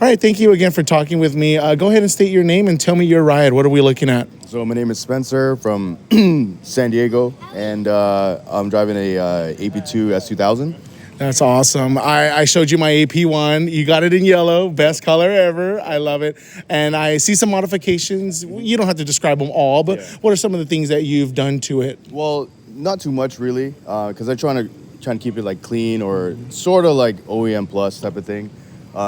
All right, thank you again for talking with me. Go ahead and state your name and tell me your ride. What are we looking at? So my name is Spencer from San Diego, and I'm driving a AP2 S2000. That's awesome. I showed you my AP1. You got it in yellow, best color ever. I love it. And I see some modifications. You don't have to describe them all, but what are some of the things that you've done to it? Well, not too much really, because I'm trying to keep it like clean or sort of like OEM plus type of thing.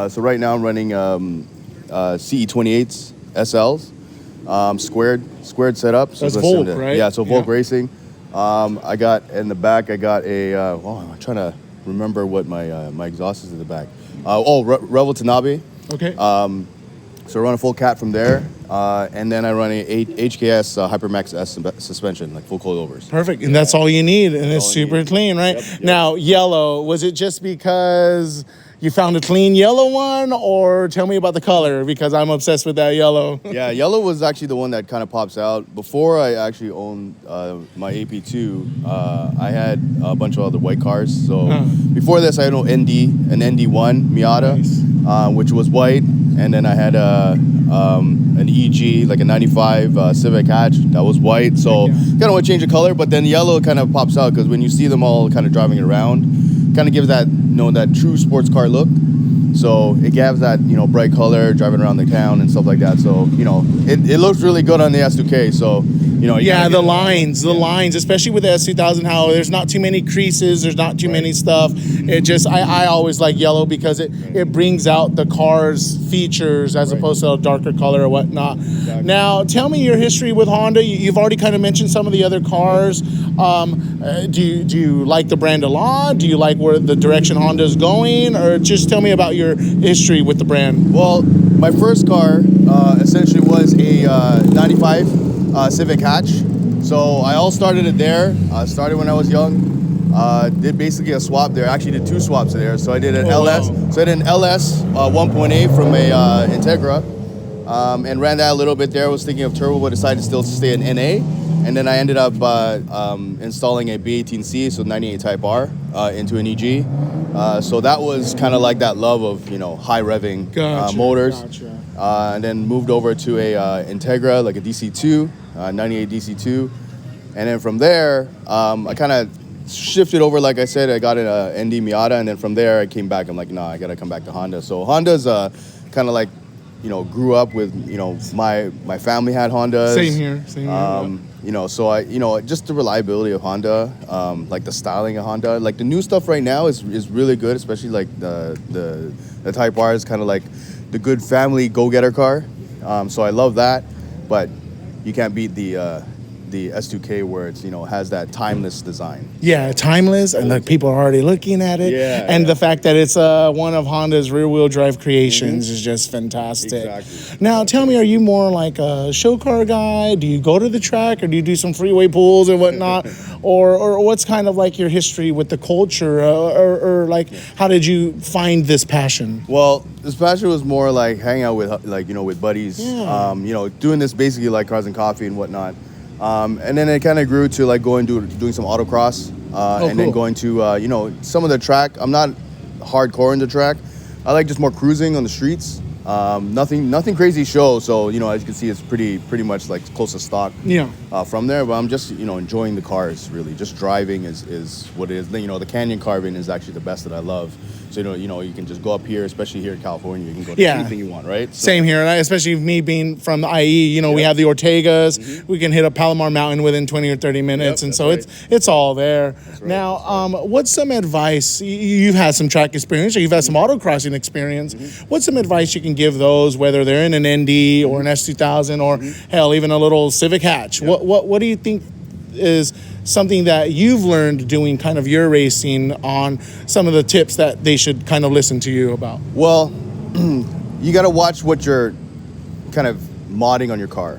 So right now I'm running CE28s SLs, squared setup. So that's Volk, right? Yeah, so Volk Racing. I got in the back. I got a. I'm trying to remember what my exhaust is in the back. Revel Tanabe. Okay. So I run a full cat from there, and then I run a HKS Hypermax S suspension, like full coilovers. Perfect, and that's all you need, and it's super clean, right? Yep. Now, yellow, was it just because you found a clean yellow one, or tell me about the color, because I'm obsessed with that yellow. Yeah, yellow was actually the one that kind of pops out. Before I actually owned my AP2, I had a bunch of other white cars. So before this, I had an ND1 Miata, nice. Which was white. And then I had an EG, like a 95 Civic hatch that was white. So kind of want to change the color, but then yellow kind of pops out because when you see them all kind of driving around, kind of gives that, that true sports car look. So it gives that, bright color driving around the town and stuff like that. So, it looks really good on the S2K. So, the lines, especially with the S2000, how there's not too many creases, there's not too many stuff. It just, I always like yellow because it brings out the car's features as opposed to a darker color or whatnot. Exactly. Now, tell me your history with Honda. You've already kind of mentioned some of the other cars. Do you like the brand a lot? Do you like where the direction Honda's going? Or just tell me about your history with the brand. Well, my first car essentially was a 95 Civic hatch. So I all started it there. Started when I was young. Did basically a swap there. Actually did two swaps there. So I did an LS. Wow. So I did an LS 1.8 from a Integra, and ran that a little bit there. Was thinking of turbo, but decided still to stay in NA. And then I ended up installing a B18C, so 98 Type R, into an EG. So that was kind of like that love of high revving motors. Gotcha. And then moved over to a Integra, like a DC2, 98 DC2. And then from there, I kind of shifted over, like I said, I got an ND Miata, and then from there I came back. I'm like, nah, I gotta come back to Honda. So Honda's kind of like, grew up with, my family had Hondas. Same here. So I, just the reliability of Honda, like the styling of Honda, like the new stuff right now is really good, especially like the Type R is kind of like the good family go-getter car. So I love that, but you can't beat the S2K where it's has that timeless design. Yeah, timeless, and the people are already looking at it. The fact that it's one of Honda's rear-wheel drive creations is just fantastic. Exactly. Now, tell me, are you more like a show car guy? Do you go to the track, or do you do some freeway pulls and whatnot, or what's kind of like your history with the culture, or like how did you find this passion? Well, this passion was more like hanging out with with buddies. Doing this basically like cars and coffee and whatnot. And then it kind of grew to like doing some autocross, and then going to some of the track. I'm not hardcore in the track. I like just more cruising on the streets. Nothing crazy show. So as you can see, it's pretty much like close to stock. From there, but I'm just enjoying the cars really. Just driving is what it is. The canyon carving is actually the best that I love. So you can just go up here, especially here in California. You can go to anything you want, right? So, same here, and especially me being from the IE. We have the Ortegas. Mm-hmm. We can hit up Palomar Mountain within 20 or 30 minutes, and so it's all there. Right, now, what's some advice? You've had some track experience, or you've had some autocrossing experience. Mm-hmm. What's some advice you can give those, whether they're in an ND or an S2000 or hell, even a little Civic hatch? Yep. What do you think is something that you've learned doing kind of your racing on some of the tips that they should kind of listen to you about? Well, you got to watch what you're kind of modding on your car.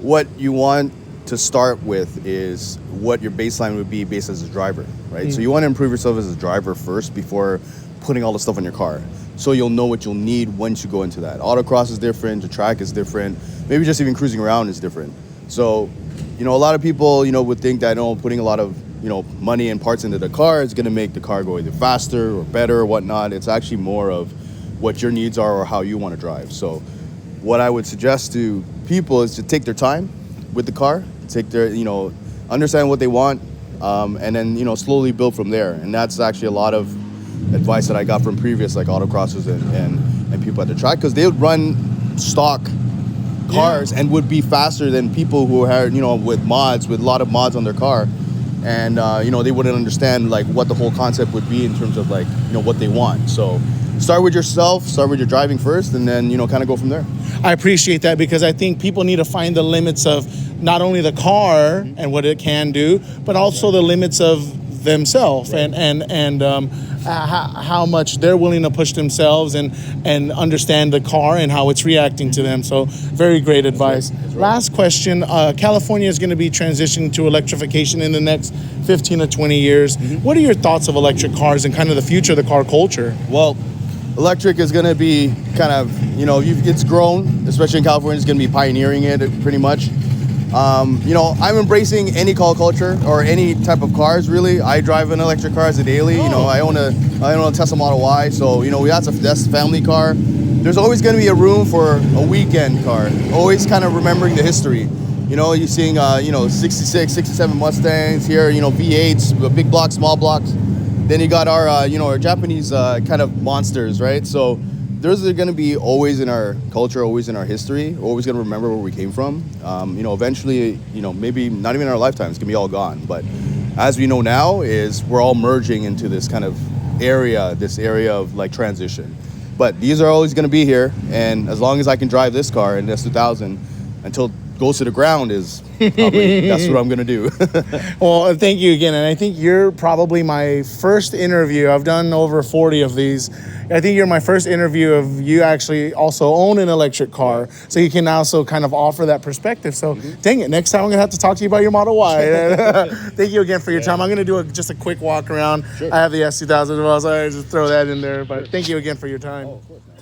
What you want to start with is what your baseline would be based as a driver, right? So you want to improve yourself as a driver first before putting all the stuff on your car. So you'll know what you'll need once you go into that. Autocross is different, the track is different, maybe just even cruising around is different. So, a lot of people, would think that, putting a lot of, money and parts into the car is going to make the car go either faster or better or whatnot. It's actually more of what your needs are or how you want to drive. So what I would suggest to people is to take their time with the car, take their, understand what they want, and then, slowly build from there. And that's actually a lot of advice that I got from previous like autocrossers and people at the track, because they would run stock cars and would be faster than people who had, with a lot of mods on their car. And, they wouldn't understand like what the whole concept would be in terms of like, what they want. So start with yourself, start with your driving first, and then, kind of go from there. I appreciate that, because I think people need to find the limits of not only the car and what it can do, but also the limits of themselves and how much they're willing to push themselves and understand the car and how it's reacting to them. So very great advice. That's right. Last question. California is going to be transitioning to electrification in the next 15 to 20 years. What are your thoughts of electric cars and kind of the future of the car culture? Well, electric is going to be kind of, it's grown, especially in California. It's going to be pioneering it pretty much. I'm embracing any car culture or any type of cars, really. I drive an electric car as a daily. I own a Tesla Model Y, so that's a family car. There's always going to be a room for a weekend car. Always kind of remembering the history. You're seeing 66, 67 Mustangs here. V8s, big blocks, small blocks. Then you got our Japanese kind of monsters, right? So those are going to be always in our culture, always in our history. We're always going to remember where we came from. Eventually, maybe not even in our lifetime, it's going to be all gone. But as we know now, we're all merging into this kind of area of like transition. But these are always going to be here, and as long as I can drive this car in S2000 until it goes to the ground, is probably that's what I'm going to do. Well, thank you again. And I think you're probably my first interview. I've done over 40 of these. I think you're my first interview of you actually also own an electric car. So you can also kind of offer that perspective. So dang it, next time I'm going to have to talk to you about your Model Y. Thank you again for your time. I'm going to do just a quick walk around. Sure. I have the S2000 as well, so I just throw that in there. But thank you again for your time. Oh, of course, man.